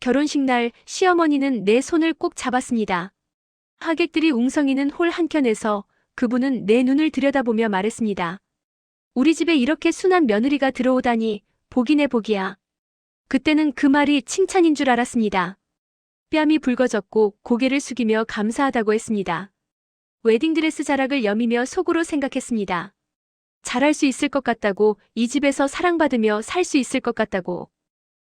결혼식 날 시어머니는 내 손을 꼭 잡았습니다. 하객들이 웅성이는 홀 한켠에서 그분은 내 눈을 들여다보며 말했습니다. 우리 집에 이렇게 순한 며느리가 들어오다니 복이네 복이야. 그때는 그 말이 칭찬인 줄 알았습니다. 뺨이 붉어졌고 고개를 숙이며 감사하다고 했습니다. 웨딩드레스 자락을 여미며 속으로 생각했습니다. 잘할 수 있을 것 같다고, 이 집에서 사랑받으며 살 수 있을 것 같다고.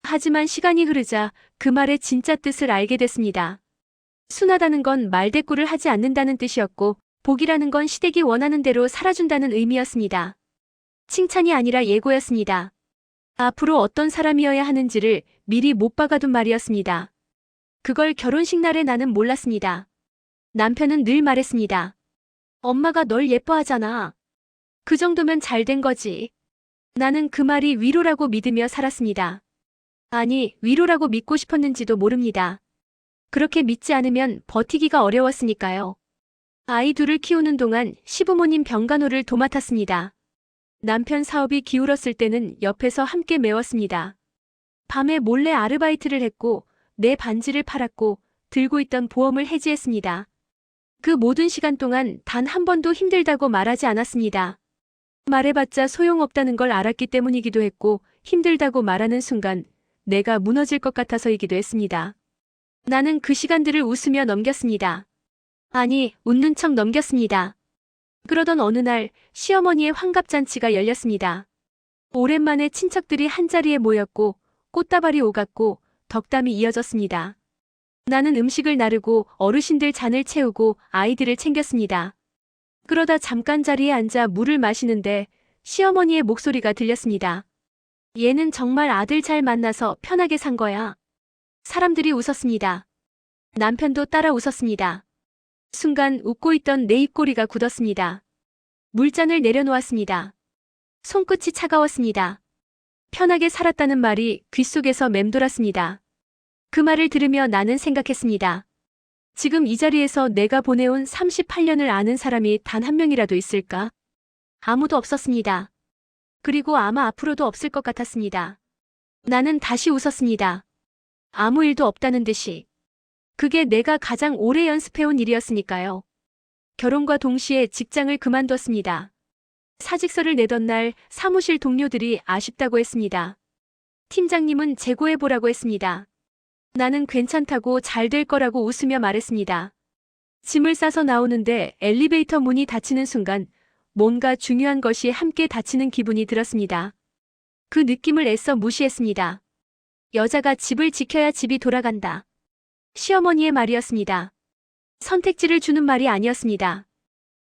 하지만 시간이 흐르자 그 말의 진짜 뜻을 알게 됐습니다. 순하다는 건 말대꾸를 하지 않는다는 뜻이었고, 복이라는 건 시댁이 원하는 대로 살아준다는 의미였습니다. 칭찬이 아니라 예고였습니다. 앞으로 어떤 사람이어야 하는지를 미리 못 박아둔 말이었습니다. 그걸 결혼식 날에 나는 몰랐습니다. 남편은 늘 말했습니다. 엄마가 널 예뻐하잖아. 그 정도면 잘 된 거지. 나는 그 말이 위로라고 믿으며 살았습니다. 아니, 위로라고 믿고 싶었는지도 모릅니다. 그렇게 믿지 않으면 버티기가 어려웠으니까요. 아이 둘을 키우는 동안 시부모님 병간호를 도맡았습니다. 남편 사업이 기울었을 때는 옆에서 함께 메웠습니다. 밤에 몰래 아르바이트를 했고 내 반지를 팔았고 들고 있던 보험을 해지했습니다. 그 모든 시간 동안 단 한 번도 힘들다고 말하지 않았습니다. 말해봤자 소용없다는 걸 알았기 때문이기도 했고 힘들다고 말하는 순간 내가 무너질 것 같아서이기도 했습니다. 나는 그 시간들을 웃으며 넘겼습니다. 아니, 웃는 척 넘겼습니다. 그러던 어느 날 시어머니의 환갑잔치가 열렸습니다. 오랜만에 친척들이 한자리에 모였고 꽃다발이 오갔고 덕담이 이어졌습니다. 나는 음식을 나르고 어르신들 잔을 채우고 아이들을 챙겼습니다. 그러다 잠깐 자리에 앉아 물을 마시는데 시어머니의 목소리가 들렸습니다. 얘는 정말 아들 잘 만나서 편하게 산 거야. 사람들이 웃었습니다. 남편도 따라 웃었습니다. 순간 웃고 있던 내 입꼬리가 굳었습니다. 물잔을 내려놓았습니다. 손끝이 차가웠습니다. 편하게 살았다는 말이 귓속에서 맴돌았습니다. 그 말을 들으며 나는 생각했습니다. 지금 이 자리에서 내가 보내온 38년을 아는 사람이 단 한 명이라도 있을까? 아무도 없었습니다. 그리고 아마 앞으로도 없을 것 같았습니다. 나는 다시 웃었습니다. 아무 일도 없다는 듯이. 그게 내가 가장 오래 연습해온 일이었으니까요. 결혼과 동시에 직장을 그만뒀습니다. 사직서를 내던 날 사무실 동료들이 아쉽다고 했습니다. 팀장님은 재고해보라고 했습니다. 나는 괜찮다고 잘 될 거라고 웃으며 말했습니다. 짐을 싸서 나오는데 엘리베이터 문이 닫히는 순간 뭔가 중요한 것이 함께 닫히는 기분이 들었습니다. 그 느낌을 애써 무시했습니다. 여자가 집을 지켜야 집이 돌아간다. 시어머니의 말이었습니다. 선택지를 주는 말이 아니었습니다.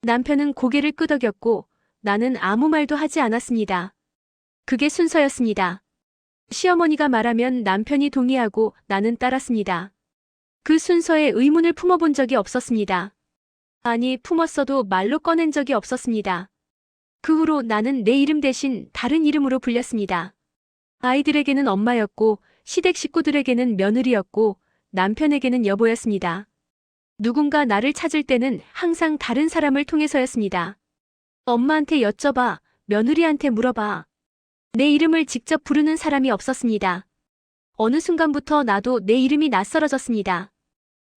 남편은 고개를 끄덕였고 나는 아무 말도 하지 않았습니다. 그게 순서였습니다. 시어머니가 말하면 남편이 동의하고 나는 따랐습니다. 그 순서에 의문을 품어본 적이 없었습니다. 아니, 품었어도 말로 꺼낸 적이 없었습니다. 그 후로 나는 내 이름 대신 다른 이름으로 불렸습니다. 아이들에게는 엄마였고 시댁 식구들에게는 며느리였고 남편에게는 여보였습니다. 누군가 나를 찾을 때는 항상 다른 사람을 통해서였습니다. 엄마한테 여쭤봐, 며느리한테 물어봐. 내 이름을 직접 부르는 사람이 없었습니다. 어느 순간부터 나도 내 이름이 낯설어졌습니다.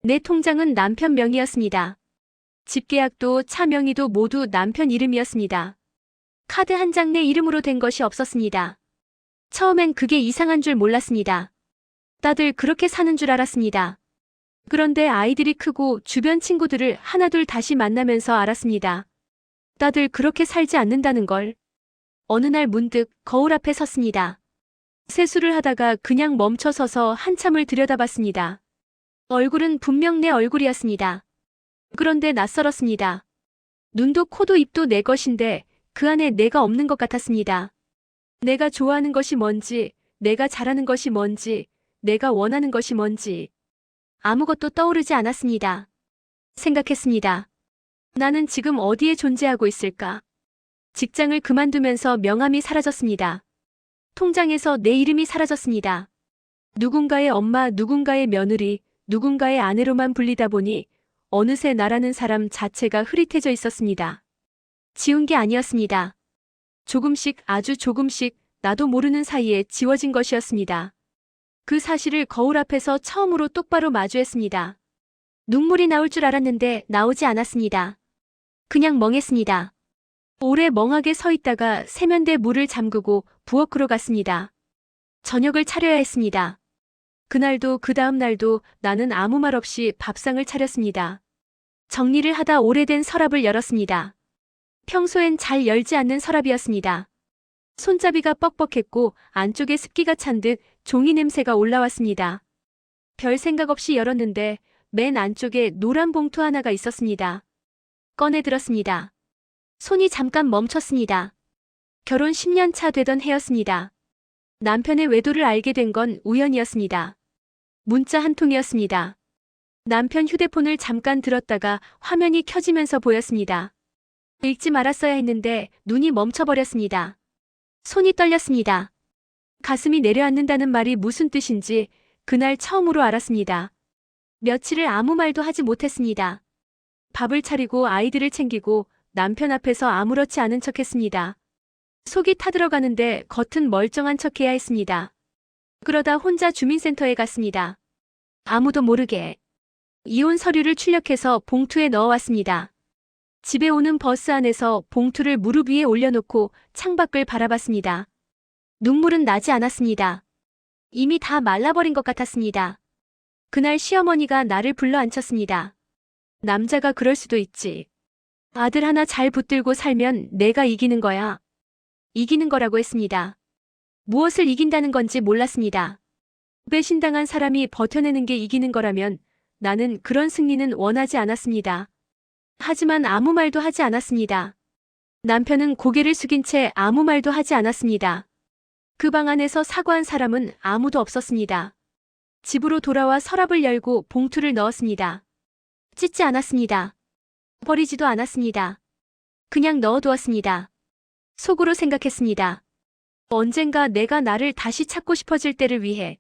내 통장은 남편 명의였습니다. 집계약도 차 명의도 모두 남편 이름이었습니다. 카드 한 장 내 이름으로 된 것이 없었습니다. 처음엔 그게 이상한 줄 몰랐습니다. 다들 그렇게 사는 줄 알았습니다. 그런데 아이들이 크고 주변 친구들을 하나둘 다시 만나면서 알았습니다. 다들 그렇게 살지 않는다는 걸. 어느 날 문득 거울 앞에 섰습니다. 세수를 하다가 그냥 멈춰서서 한참을 들여다봤습니다. 얼굴은 분명 내 얼굴이었습니다. 그런데 낯설었습니다. 눈도 코도 입도 내 것인데 그 안에 내가 없는 것 같았습니다. 내가 좋아하는 것이 뭔지, 내가 잘하는 것이 뭔지, 내가 원하는 것이 뭔지 아무것도 떠오르지 않았습니다. 생각했습니다. 나는 지금 어디에 존재하고 있을까? 직장을 그만두면서 명함이 사라졌습니다. 통장에서 내 이름이 사라졌습니다. 누군가의 엄마, 누군가의 며느리, 누군가의 아내로만 불리다 보니 어느새 나라는 사람 자체가 흐릿해져 있었습니다. 지운 게 아니었습니다. 조금씩, 아주 조금씩 나도 모르는 사이에 지워진 것이었습니다. 그 사실을 거울 앞에서 처음으로 똑바로 마주했습니다. 눈물이 나올 줄 알았는데 나오지 않았습니다. 그냥 멍했습니다. 오래 멍하게 서 있다가 세면대 물을 잠그고 부엌으로 갔습니다. 저녁을 차려야 했습니다. 그날도 그 다음 날도 나는 아무 말 없이 밥상을 차렸습니다. 정리를 하다 오래된 서랍을 열었습니다. 평소엔 잘 열지 않는 서랍이었습니다. 손잡이가 뻑뻑했고 안쪽에 습기가 찬 듯 종이 냄새가 올라왔습니다. 별 생각 없이 열었는데 맨 안쪽에 노란 봉투 하나가 있었습니다. 꺼내 들었습니다. 손이 잠깐 멈췄습니다. 결혼 10년 차 되던 해였습니다. 남편의 외도를 알게 된 건 우연이었습니다. 문자 한 통이었습니다. 남편 휴대폰을 잠깐 들었다가 화면이 켜지면서 보였습니다. 읽지 말았어야 했는데 눈이 멈춰버렸습니다. 손이 떨렸습니다. 가슴이 내려앉는다는 말이 무슨 뜻인지 그날 처음으로 알았습니다. 며칠을 아무 말도 하지 못했습니다. 밥을 차리고 아이들을 챙기고 남편 앞에서 아무렇지 않은 척했습니다. 속이 타들어가는데 겉은 멀쩡한 척해야 했습니다. 그러다 혼자 주민센터에 갔습니다. 아무도 모르게 이혼 서류를 출력해서 봉투에 넣어왔습니다. 집에 오는 버스 안에서 봉투를 무릎 위에 올려놓고 창밖을 바라봤습니다. 눈물은 나지 않았습니다. 이미 다 말라버린 것 같았습니다. 그날 시어머니가 나를 불러 앉혔습니다. 남자가 그럴 수도 있지. 아들 하나 잘 붙들고 살면 내가 이기는 거야. 이기는 거라고 했습니다. 무엇을 이긴다는 건지 몰랐습니다. 배신당한 사람이 버텨내는 게 이기는 거라면 나는 그런 승리는 원하지 않았습니다. 하지만 아무 말도 하지 않았습니다. 남편은 고개를 숙인 채 아무 말도 하지 않았습니다. 그 방 안에서 사과한 사람은 아무도 없었습니다. 집으로 돌아와 서랍을 열고 봉투를 넣었습니다. 찢지 않았습니다. 버리지도 않았습니다. 그냥 넣어두었습니다. 속으로 생각했습니다. 언젠가 내가 나를 다시 찾고 싶어질 때를 위해.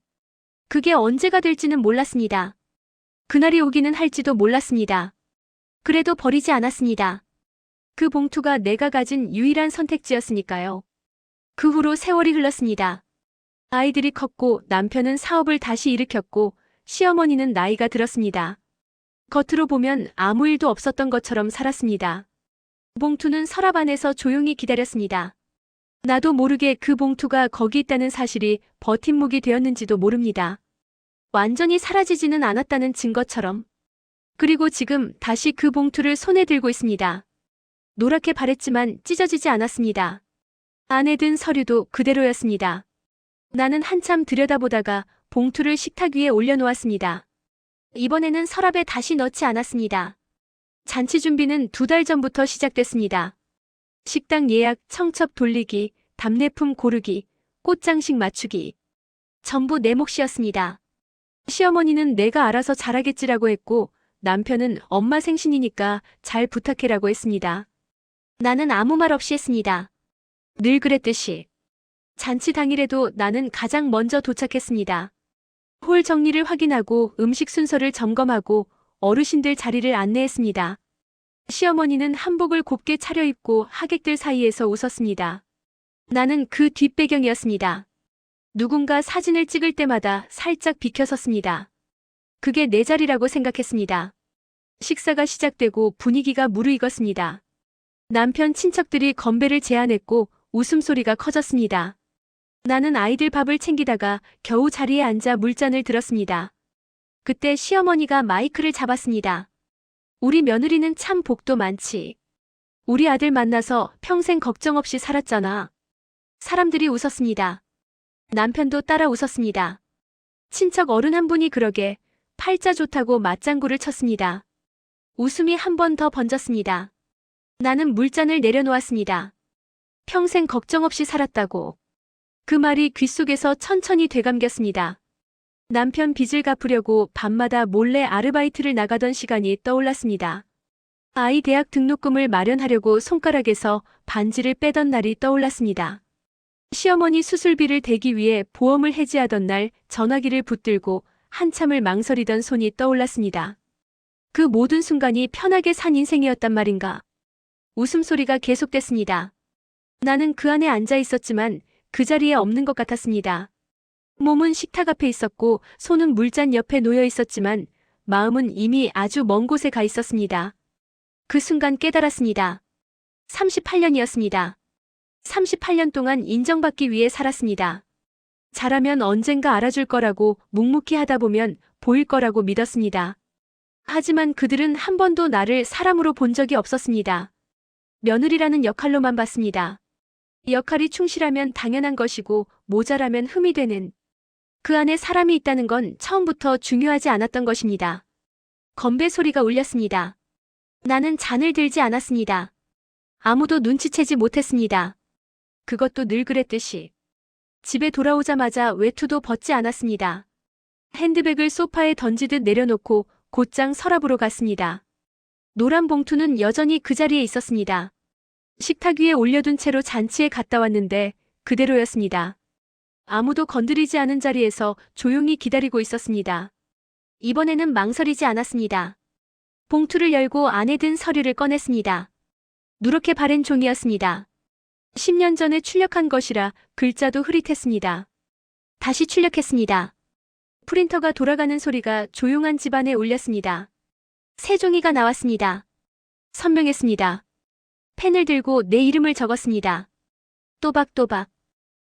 그게 언제가 될지는 몰랐습니다. 그날이 오기는 할지도 몰랐습니다. 그래도 버리지 않았습니다. 그 봉투가 내가 가진 유일한 선택지였으니까요. 그 후로 세월이 흘렀습니다. 아이들이 컸고 남편은 사업을 다시 일으켰고 시어머니는 나이가 들었습니다. 겉으로 보면 아무 일도 없었던 것처럼 살았습니다. 봉투는 서랍 안에서 조용히 기다렸습니다. 나도 모르게 그 봉투가 거기 있다는 사실이 버팀목이 되었는지도 모릅니다. 완전히 사라지지는 않았다는 증거처럼. 그리고 지금 다시 그 봉투를 손에 들고 있습니다. 노랗게 바랬지만 찢어지지 않았습니다. 안에 든 서류도 그대로였습니다. 나는 한참 들여다보다가 봉투를 식탁 위에 올려놓았습니다. 이번에는 서랍에 다시 넣지 않았습니다. 잔치 준비는 2달 전부터 시작됐습니다. 식당 예약, 청첩 돌리기, 답례품 고르기, 꽃장식 맞추기. 전부 내 몫이었습니다. 시어머니는 내가 알아서 잘하겠지라고 했고 남편은 엄마 생신이니까 잘 부탁해라고 했습니다. 나는 아무 말 없이 했습니다. 늘 그랬듯이. 잔치 당일에도 나는 가장 먼저 도착했습니다. 홀 정리를 확인하고 음식 순서를 점검하고 어르신들 자리를 안내했습니다. 시어머니는 한복을 곱게 차려입고 하객들 사이에서 웃었습니다. 나는 그 뒷배경이었습니다. 누군가 사진을 찍을 때마다 살짝 비켜섰습니다. 그게 내 자리라고 생각했습니다. 식사가 시작되고 분위기가 무르익었습니다. 남편 친척들이 건배를 제안했고 웃음소리가 커졌습니다. 나는 아이들 밥을 챙기다가 겨우 자리에 앉아 물잔을 들었습니다. 그때 시어머니가 마이크를 잡았습니다. 우리 며느리는 참 복도 많지. 우리 아들 만나서 평생 걱정 없이 살았잖아. 사람들이 웃었습니다. 남편도 따라 웃었습니다. 친척 어른 한 분이 그러게 팔자 좋다고 맞장구를 쳤습니다. 웃음이 한 번 더 번졌습니다. 나는 물잔을 내려놓았습니다. 평생 걱정 없이 살았다고. 그 말이 귓속에서 천천히 되감겼습니다. 남편 빚을 갚으려고 밤마다 몰래 아르바이트를 나가던 시간이 떠올랐습니다. 아이 대학 등록금을 마련하려고 손가락에서 반지를 빼던 날이 떠올랐습니다. 시어머니 수술비를 대기 위해 보험을 해지하던 날 전화기를 붙들고 한참을 망설이던 손이 떠올랐습니다. 그 모든 순간이 편하게 산 인생이었단 말인가. 웃음소리가 계속됐습니다. 나는 그 안에 앉아 있었지만 그 자리에 없는 것 같았습니다. 몸은 식탁 앞에 있었고 손은 물잔 옆에 놓여 있었지만 마음은 이미 아주 먼 곳에 가 있었습니다. 그 순간 깨달았습니다. 38년이었습니다. 38년 동안 인정받기 위해 살았습니다. 잘하면 언젠가 알아줄 거라고 묵묵히 하다 보면 보일 거라고 믿었습니다. 하지만 그들은 한 번도 나를 사람으로 본 적이 없었습니다. 며느리라는 역할로만 봤습니다. 역할이 충실하면 당연한 것이고 모자라면 흠이 되는, 그 안에 사람이 있다는 건 처음부터 중요하지 않았던 것입니다. 건배 소리가 울렸습니다. 나는 잔을 들지 않았습니다. 아무도 눈치채지 못했습니다. 그것도 늘 그랬듯이. 집에 돌아오자마자 외투도 벗지 않았습니다. 핸드백을 소파에 던지듯 내려놓고 곧장 서랍으로 갔습니다. 노란 봉투는 여전히 그 자리에 있었습니다. 식탁 위에 올려둔 채로 잔치에 갔다 왔는데 그대로였습니다. 아무도 건드리지 않은 자리에서 조용히 기다리고 있었습니다. 이번에는 망설이지 않았습니다. 봉투를 열고 안에 든 서류를 꺼냈습니다. 누렇게 바랜 종이였습니다. 10년 전에 출력한 것이라 글자도 흐릿했습니다. 다시 출력했습니다. 프린터가 돌아가는 소리가 조용한 집안에 울렸습니다. 새 종이가 나왔습니다. 선명했습니다. 펜을 들고 내 이름을 적었습니다. 또박또박.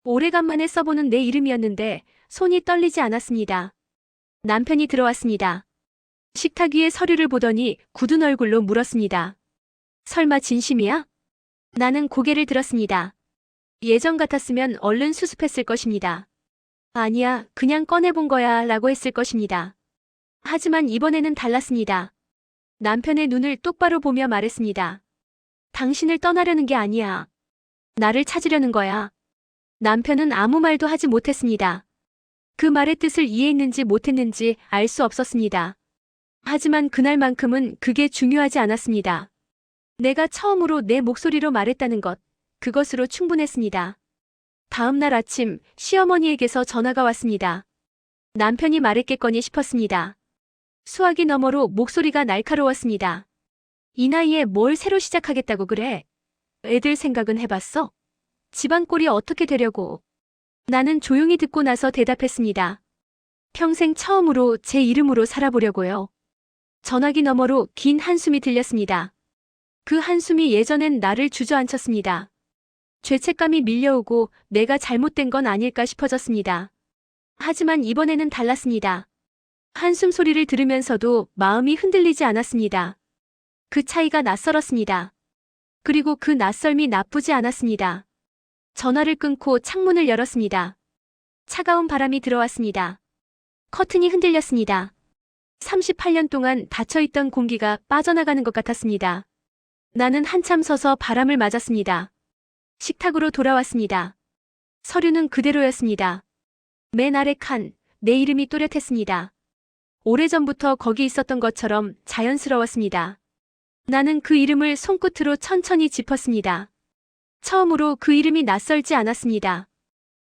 오래간만에 써보는 내 이름이었는데 손이 떨리지 않았습니다. 남편이 들어왔습니다. 식탁 위에 서류를 보더니 굳은 얼굴로 물었습니다. 설마 진심이야? 나는 고개를 들었습니다. 예전 같았으면 얼른 수습했을 것입니다. 아니야, 그냥 꺼내본 거야 라고 했을 것입니다. 하지만 이번에는 달랐습니다. 남편의 눈을 똑바로 보며 말했습니다. 당신을 떠나려는 게 아니야. 나를 찾으려는 거야. 남편은 아무 말도 하지 못했습니다. 그 말의 뜻을 이해했는지 못했는지 알 수 없었습니다. 하지만 그날만큼은 그게 중요하지 않았습니다. 내가 처음으로 내 목소리로 말했다는 것, 그것으로 충분했습니다. 다음 날 아침 시어머니에게서 전화가 왔습니다. 남편이 말했겠거니 싶었습니다. 수화기 너머로 목소리가 날카로웠습니다. 이 나이에 뭘 새로 시작하겠다고 그래? 애들 생각은 해봤어? 집안 꼴이 어떻게 되려고? 나는 조용히 듣고 나서 대답했습니다. 평생 처음으로 제 이름으로 살아보려고요. 전화기 너머로 긴 한숨이 들렸습니다. 그 한숨이 예전엔 나를 주저앉혔습니다. 죄책감이 밀려오고 내가 잘못된 건 아닐까 싶어졌습니다. 하지만 이번에는 달랐습니다. 한숨 소리를 들으면서도 마음이 흔들리지 않았습니다. 그 차이가 낯설었습니다. 그리고 그 낯설미 나쁘지 않았습니다. 전화를 끊고 창문을 열었습니다. 차가운 바람이 들어왔습니다. 커튼이 흔들렸습니다. 38년 동안 닫혀있던 공기가 빠져나가는 것 같았습니다. 나는 한참 서서 바람을 맞았습니다. 식탁으로 돌아왔습니다. 서류는 그대로였습니다. 맨 아래 칸, 내 이름이 또렷했습니다. 오래전부터 거기 있었던 것처럼 자연스러웠습니다. 나는 그 이름을 손끝으로 천천히 짚었습니다. 처음으로 그 이름이 낯설지 않았습니다.